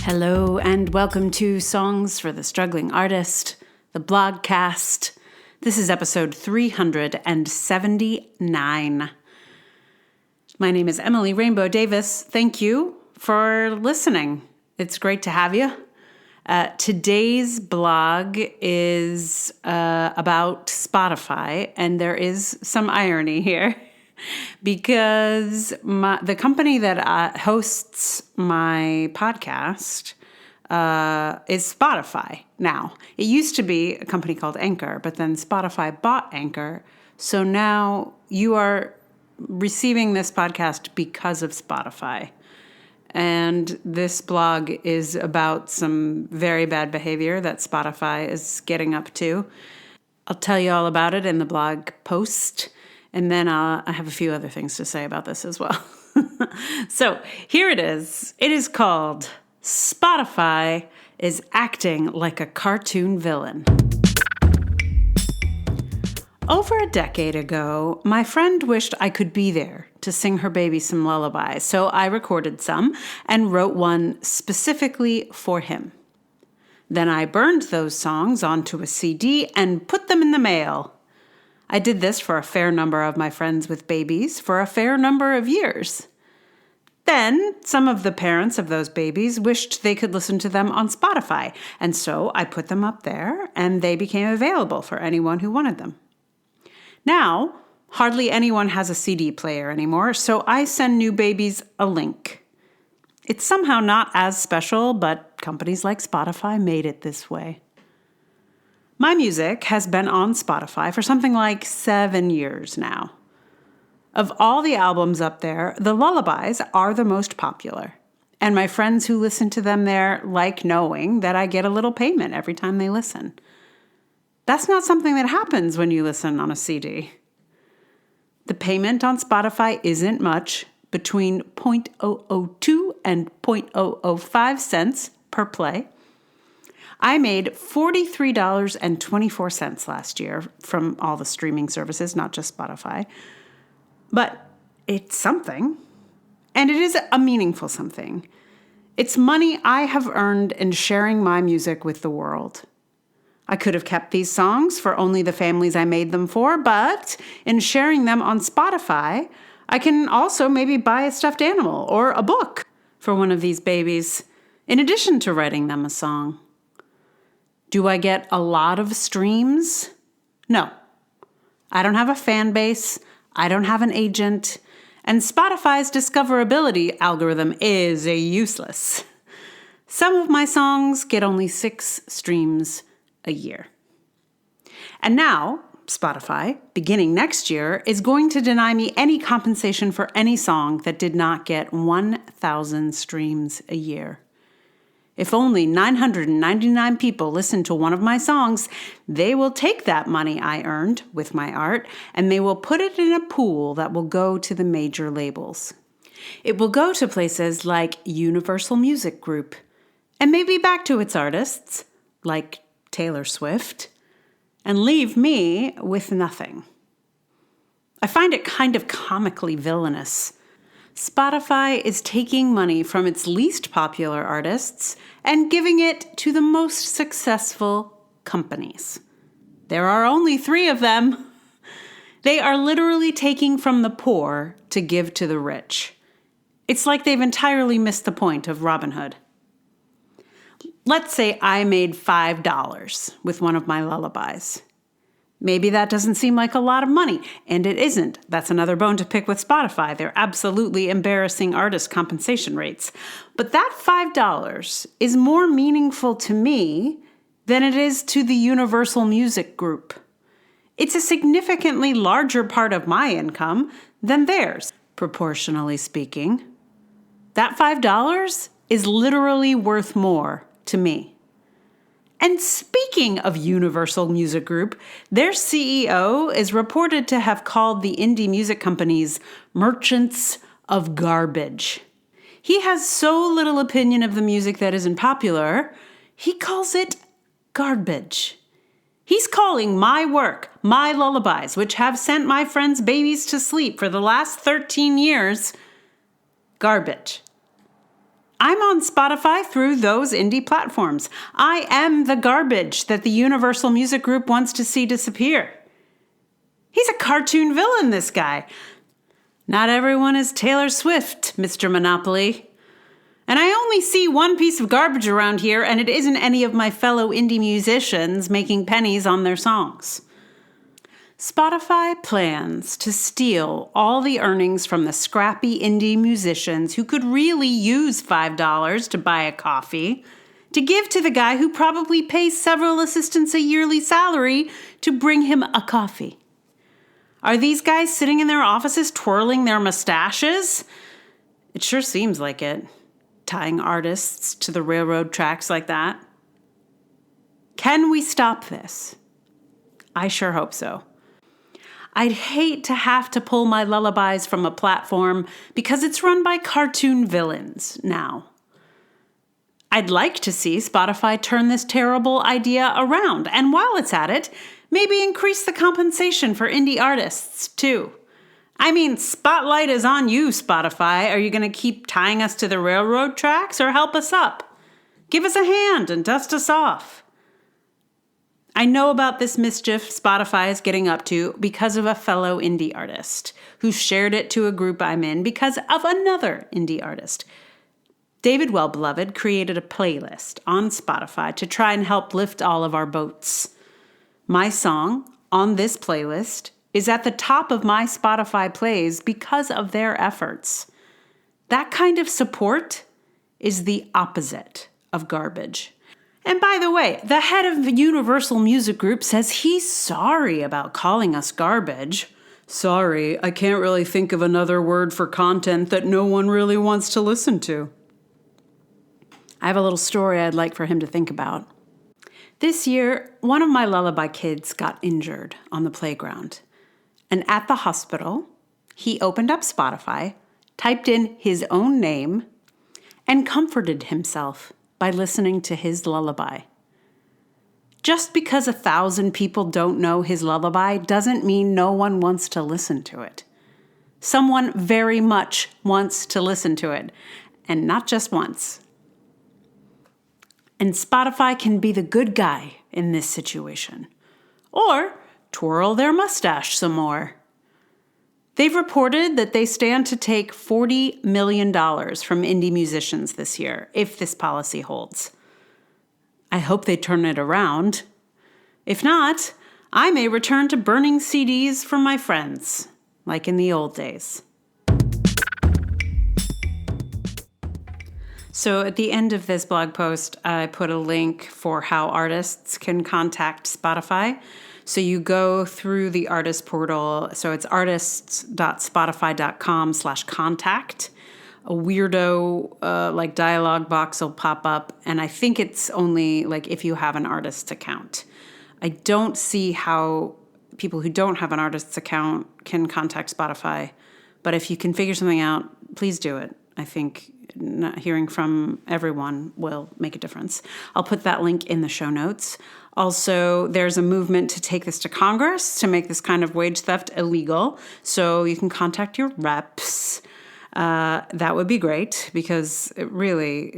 Hello and welcome to Songs for the Struggling Artist, the blogcast. This is episode 379. My name is Emily Rainbow Davis. Thank you for listening. It's great to have you. Today's blog is about Spotify, and there is some irony here. Because the company that hosts my podcast is Spotify now. It used to be a company called Anchor, but then Spotify bought Anchor. So now you are receiving this podcast because of Spotify. And this blog is about some very bad behavior that Spotify is getting up to. I'll tell you all about it in the blog post. And then I have a few other things to say about this as well. So here it is. It is called Spotify is Acting Like a Cartoon Villain. Over a decade ago, my friend wished I could be there to sing her baby some lullabies. So I recorded some and wrote one specifically for him. Then I burned those songs onto a CD and put them in the mail. I did this for a fair number of my friends with babies for a fair number of years. Then, some of the parents of those babies wished they could listen to them on Spotify, and so I put them up there, and they became available for anyone who wanted them. Now, hardly anyone has a CD player anymore, so I send new babies a link. It's somehow not as special, but companies like Spotify made it this way. My music has been on Spotify for something like 7 years now. Of all the albums up there, the lullabies are the most popular. And my friends who listen to them there like knowing that I get a little payment every time they listen. That's not something that happens when you listen on a CD. The payment on Spotify isn't much, between 0.002 and 0.005 cents per play. I made $43.24 last year from all the streaming services, not just Spotify. But it's something. And it is a meaningful something. It's money I have earned in sharing my music with the world. I could have kept these songs for only the families I made them for, but in sharing them on Spotify, I can also maybe buy a stuffed animal or a book for one of these babies, in addition to writing them a song. Do I get a lot of streams? No. I don't have a fan base. I don't have an agent. And Spotify's discoverability algorithm is useless. Some of my songs get only 6 streams a year. And now, Spotify, beginning next year, is going to deny me any compensation for any song that did not get 1,000 streams a year. If only 999 people listen to one of my songs, they will take that money I earned with my art and they will put it in a pool that will go to the major labels. It will go to places like Universal Music Group and maybe back to its artists, like Taylor Swift, and leave me with nothing. I find it kind of comically villainous. Spotify is taking money from its least popular artists and giving it to the most successful companies. There are only 3 of them. They are literally taking from the poor to give to the rich. It's like they've entirely missed the point of Robin Hood. Let's say I made $5 with one of my lullabies. Maybe that doesn't seem like a lot of money, and it isn't. That's another bone to pick with Spotify. They're absolutely embarrassing artist compensation rates. But that $5 is more meaningful to me than it is to the Universal Music Group. It's a significantly larger part of my income than theirs, proportionally speaking. That $5 is literally worth more to me. And speaking of Universal Music Group, their CEO is reported to have called the indie music companies merchants of garbage. He has so little opinion of the music that isn't popular, he calls it garbage. He's calling my work, my lullabies, which have sent my friends' babies to sleep for the last 13 years, garbage. I'm on Spotify through those indie platforms. I am the garbage that the Universal Music Group wants to see disappear. He's a cartoon villain, this guy. Not everyone is Taylor Swift, Mr. Monopoly. And I only see one piece of garbage around here, and it isn't any of my fellow indie musicians making pennies on their songs. Spotify plans to steal all the earnings from the scrappy indie musicians who could really use $5 to buy a coffee to give to the guy who probably pays several assistants a yearly salary to bring him a coffee. Are these guys sitting in their offices twirling their mustaches? It sure seems like it, tying artists to the railroad tracks like that. Can we stop this? I sure hope so. I'd hate to have to pull my lullabies from a platform because it's run by cartoon villains now. I'd like to see Spotify turn this terrible idea around, and while it's at it, maybe increase the compensation for indie artists, too. I mean, spotlight is on you, Spotify. Are you going to keep tying us to the railroad tracks or help us up? Give us a hand and dust us off. I know about this mischief Spotify is getting up to because of a fellow indie artist who shared it to a group I'm in because of another indie artist. David Wellbeloved created a playlist on Spotify to try and help lift all of our boats. My song on this playlist is at the top of my Spotify plays because of their efforts. That kind of support is the opposite of garbage. And by the way, the head of the Universal Music Group says he's sorry about calling us garbage. Sorry, I can't really think of another word for content that no one really wants to listen to. I have a little story I'd like for him to think about. This year, one of my lullaby kids got injured on the playground. And at the hospital, he opened up Spotify, typed in his own name, and comforted himself by listening to his lullaby. Just because 1,000 people don't know his lullaby doesn't mean no one wants to listen to it. Someone very much wants to listen to it, and not just once. And Spotify can be the good guy in this situation. Or twirl their mustache some more. They've reported that they stand to take $40 million from indie musicians this year, if this policy holds. I hope they turn it around. If not, I may return to burning CDs from my friends, like in the old days. So at the end of this blog post, I put a link for how artists can contact Spotify. So you go through the artist portal. So it's artists.spotify.com/contact. A weirdo like dialog box will pop up. And I think it's only like if you have an artist's account. I don't see how people who don't have an artist's account can contact Spotify. But if you can figure something out, please do it. I think not hearing from everyone will make a difference. I'll put that link in the show notes. Also, there's a movement to take this to Congress to make this kind of wage theft illegal. So you can contact your reps. That would be great because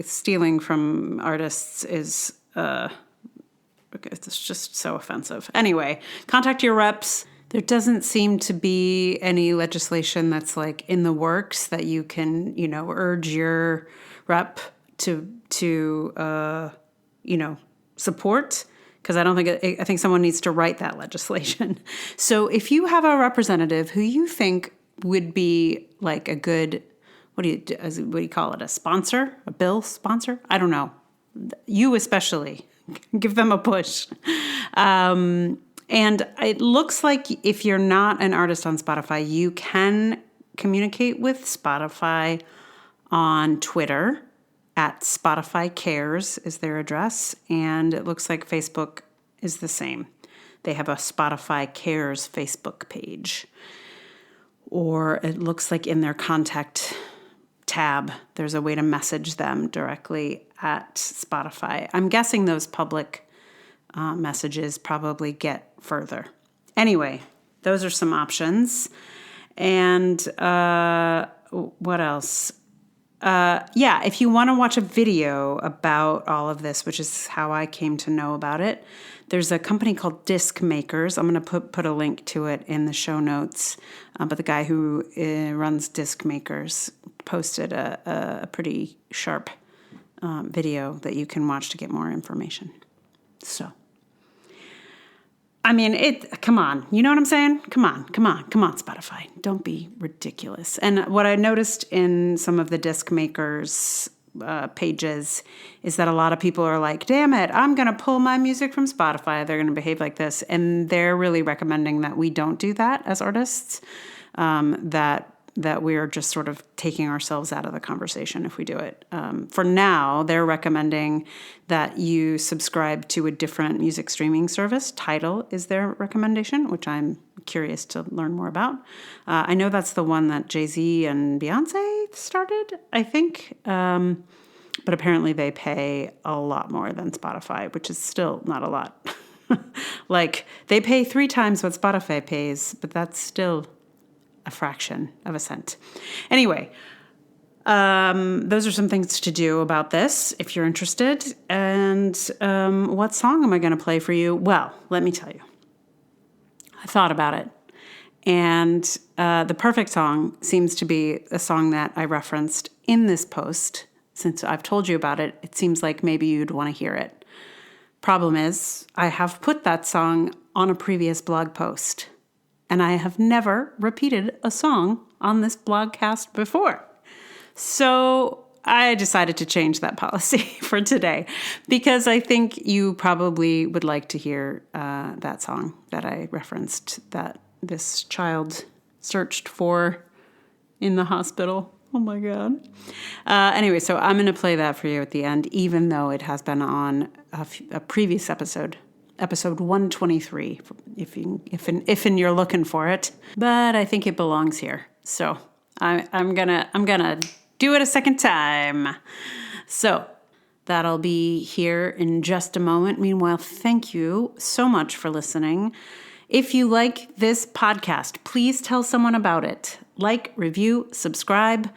stealing from artists is it's just so offensive. Anyway, contact your reps. There doesn't seem to be any legislation that's like in the works that you can, urge your rep to support. Because I think someone needs to write that legislation. So if you have a representative who you think would be like a good, what do you call it? A sponsor? A bill sponsor? I don't know. You especially. Give them a push. And it looks like if you're not an artist on Spotify, you can communicate with Spotify on Twitter at Spotify Cares is their address. And it looks like Facebook is the same. They have a Spotify Cares Facebook page. Or it looks like in their contact tab, there's a way to message them directly at Spotify. I'm guessing those public messages probably get further. Anyway, those are some options. And what else? if you want to watch a video about all of this, which is how I came to know about it, there's a company called Disc Makers. I'm going to put a link to it in the show notes. But the guy who runs Disc Makers posted a pretty sharp video that you can watch to get more information. So, I mean, come on. You know what I'm saying? Come on, Spotify. Don't be ridiculous. And what I noticed in some of the Disc Makers pages is that a lot of people are like, damn it, I'm going to pull my music from Spotify. They're going to behave like this. And they're really recommending that we don't do that as artists, that we're just sort of taking ourselves out of the conversation if we do it. For now, they're recommending that you subscribe to a different music streaming service. Tidal is their recommendation, which I'm curious to learn more about. I know that's the one that Jay-Z and Beyonce started, I think. But apparently they pay a lot more than Spotify, which is still not a lot. Like, they pay 3 times what Spotify pays, but that's still a fraction of a cent. Anyway, those are some things to do about this if you're interested. And what song am I going to play for you? Well, let me tell you. I thought about it. And the perfect song seems to be a song that I referenced in this post. Since I've told you about it, it seems like maybe you'd want to hear it. Problem is, I have put that song on a previous blog post. And I have never repeated a song on this blogcast before. So I decided to change that policy for today because I think you probably would like to hear that song that I referenced that this child searched for in the hospital. Oh my God. Anyway, so I'm going to play that for you at the end, even though it has been on a previous episode 123, if you're looking for it. But I think it belongs here. So I'm gonna do it a second time. So that'll be here in just a moment. Meanwhile, thank you so much for listening. If you like this podcast, please tell someone about it. Like, review, subscribe.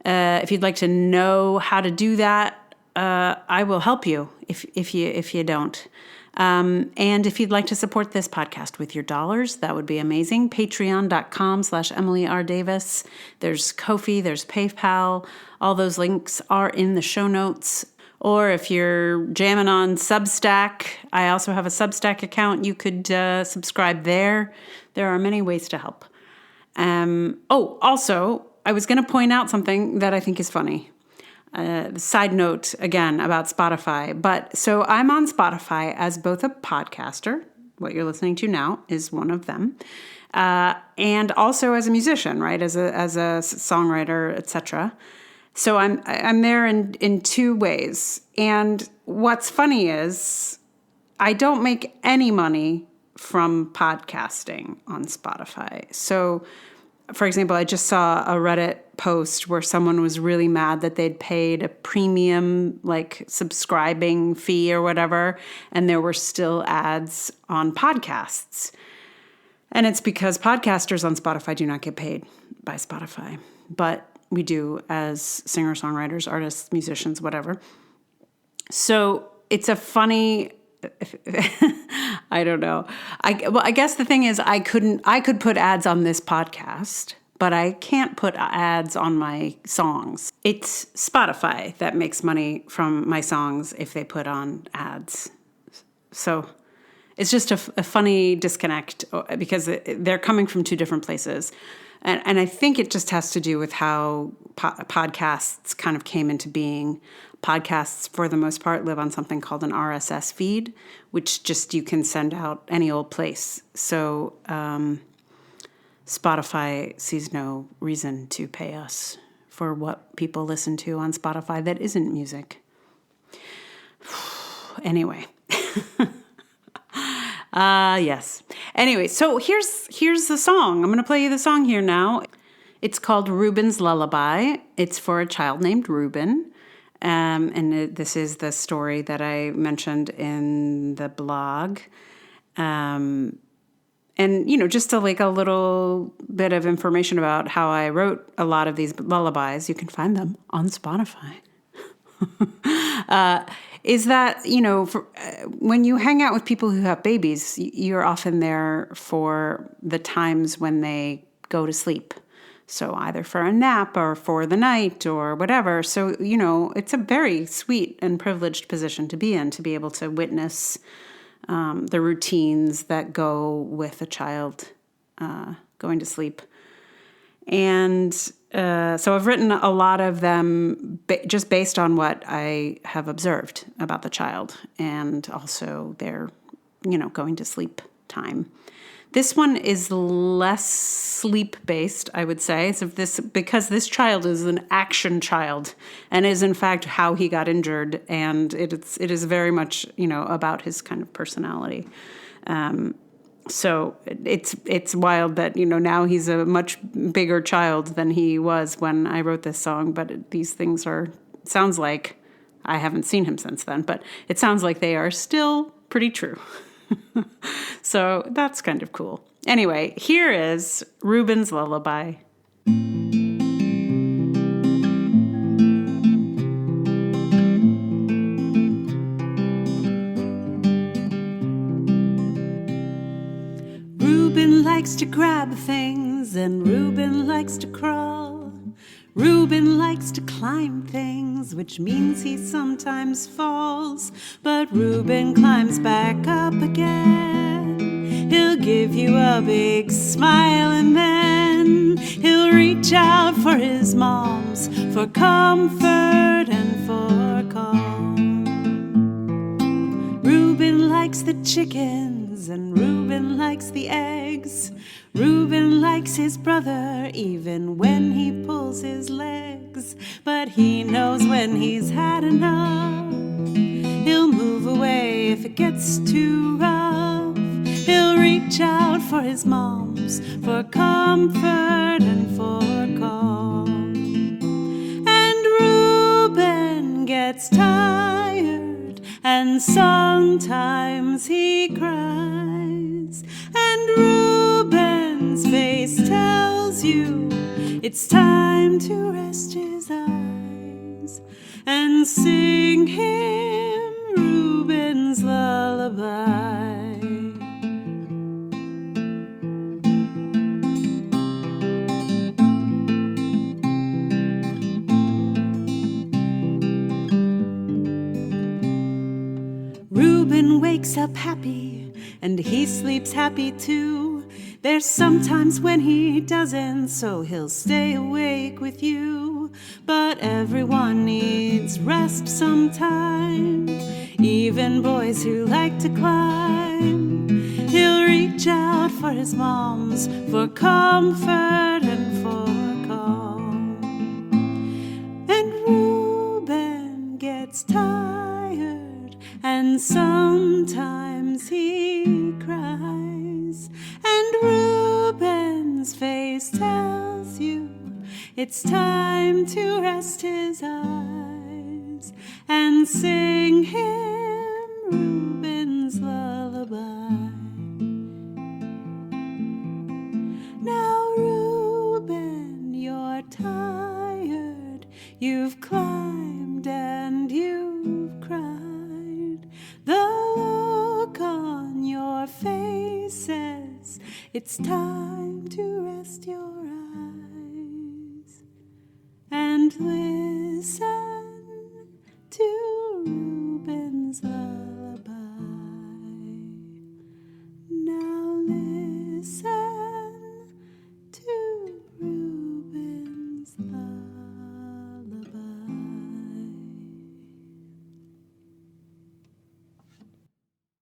If you'd like to know how to do that, I will help you if you don't. And if you'd like to support this podcast with your dollars, that would be amazing. Patreon.com/Emily R. Davis. There's Ko-fi, there's PayPal. All those links are in the show notes. Or if you're jamming on Substack, I also have a Substack account. You could subscribe there. There are many ways to help. Also, I was going to point out something that I think is funny. Side note, again, about Spotify. But so I'm on Spotify as both a podcaster, what you're listening to now is one of them, and also as a musician, right? As a songwriter, etc. So I'm there in 2 ways. And what's funny is I don't make any money from podcasting on Spotify. So, for example, I just saw a Reddit post where someone was really mad that they'd paid a premium, like, subscribing fee or whatever, and there were still ads on podcasts. And it's because podcasters on Spotify do not get paid by Spotify, but we do as singer-songwriters, artists, musicians, whatever. So it's a funny... I don't know. I guess the thing is I could put ads on this podcast, but I can't put ads on my songs. It's Spotify that makes money from my songs if they put on ads. So it's just a funny disconnect because they're coming from 2 different places. And I think it just has to do with how podcasts kind of came into being. Podcasts, for the most part, live on something called an RSS feed, which just you can send out any old place. So Spotify sees no reason to pay us for what people listen to on Spotify that isn't music. Anyway. Yes. Anyway, so here's the song. I'm going to play you the song here now. It's called Reuben's Lullaby. It's for a child named Reuben. This is the story that I mentioned in the blog. And, just a little bit of information about how I wrote a lot of these lullabies, you can find them on Spotify, is that, when you hang out with people who have babies, you're often there for the times when they go to sleep. So either for a nap or for the night or whatever. So, it's a very sweet and privileged position to be in, to be able to witness the routines that go with a child going to sleep. And so I've written a lot of them just based on what I have observed about the child and also their, going to sleep time. This one is less sleep-based, I would say, because this child is an action child and is, in fact, how he got injured, and it is very much, about his kind of personality. So it's wild that, now he's a much bigger child than he was when I wrote this song, but these things sounds like, I haven't seen him since then, but it sounds like they are still pretty true. So that's kind of cool. Anyway, here is Reuben's Lullaby. Reuben likes to grab things and Reuben likes to crawl. Reuben likes to climb things, which means he sometimes falls. But Reuben climbs back up again. He'll give you a big smile and then he'll reach out for his moms, for comfort and for calm. Reuben likes the chickens and Reuben likes the eggs. Reuben likes his brother even when he pulls his legs. But he knows when he's had enough. He'll move away if it gets too rough. He'll reach out for his moms, for comfort and for calm. And Reuben gets tired and sometimes he cries. And Reuben's face tells you it's time to rest his eyes and sing him Reuben's lullaby. Reuben wakes up happy and he sleeps happy too. There's sometimes when he doesn't, so he'll stay awake with you. But everyone needs rest sometime, even boys who like to climb. He'll reach out for his moms, for comfort and for calm. And Reuben gets tired and sometimes he cries. And Reuben's face tells you it's time to rest his eyes and sing him Reuben's lullaby. Now, Reuben, you're tired. You've climbed and you've cried. The look on your face says it's time